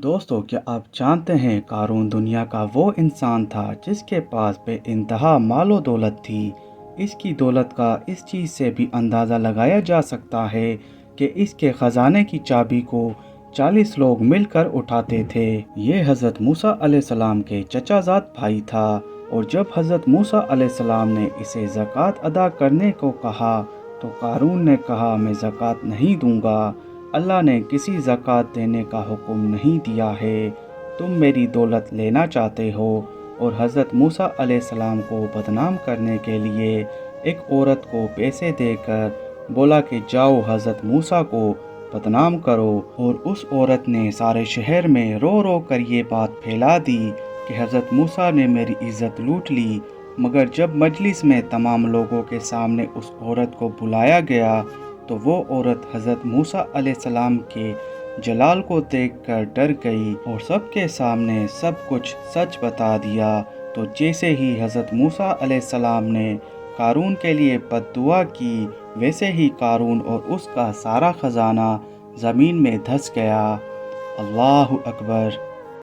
دوستو، کیا آپ جانتے ہیں قارون دنیا کا وہ انسان تھا جس کے پاس بے انتہا مال و دولت تھی۔ اس کی دولت کا اس چیز سے بھی اندازہ لگایا جا سکتا ہے کہ اس کے خزانے کی چابی کو 40 لوگ مل کر اٹھاتے تھے۔ یہ حضرت موسیٰ علیہ السلام کے چچا زاد بھائی تھا، اور جب حضرت موسیٰ علیہ السلام نے اسے زکوٰۃ ادا کرنے کو کہا تو قارون نے کہا میں زکوٰۃ نہیں دوں گا، اللہ نے کسی زکوٰۃ دینے کا حکم نہیں دیا ہے، تم میری دولت لینا چاہتے ہو۔ اور حضرت موسیٰ علیہ السلام کو بدنام کرنے کے لیے ایک عورت کو پیسے دے کر بولا کہ جاؤ حضرت موسیٰ کو بدنام کرو، اور اس عورت نے سارے شہر میں رو رو کر یہ بات پھیلا دی کہ حضرت موسیٰ نے میری عزت لوٹ لی۔ مگر جب مجلس میں تمام لوگوں کے سامنے اس عورت کو بلایا گیا تو وہ عورت حضرت موسیٰ علیہ السلام کے جلال کو دیکھ کر ڈر گئی اور سب کے سامنے سب کچھ سچ بتا دیا۔ تو جیسے ہی حضرت موسیٰ علیہ السلام نے قارون کے لیے بد دعا کی، ویسے ہی قارون اور اس کا سارا خزانہ زمین میں دھس گیا۔ اللہ اکبر۔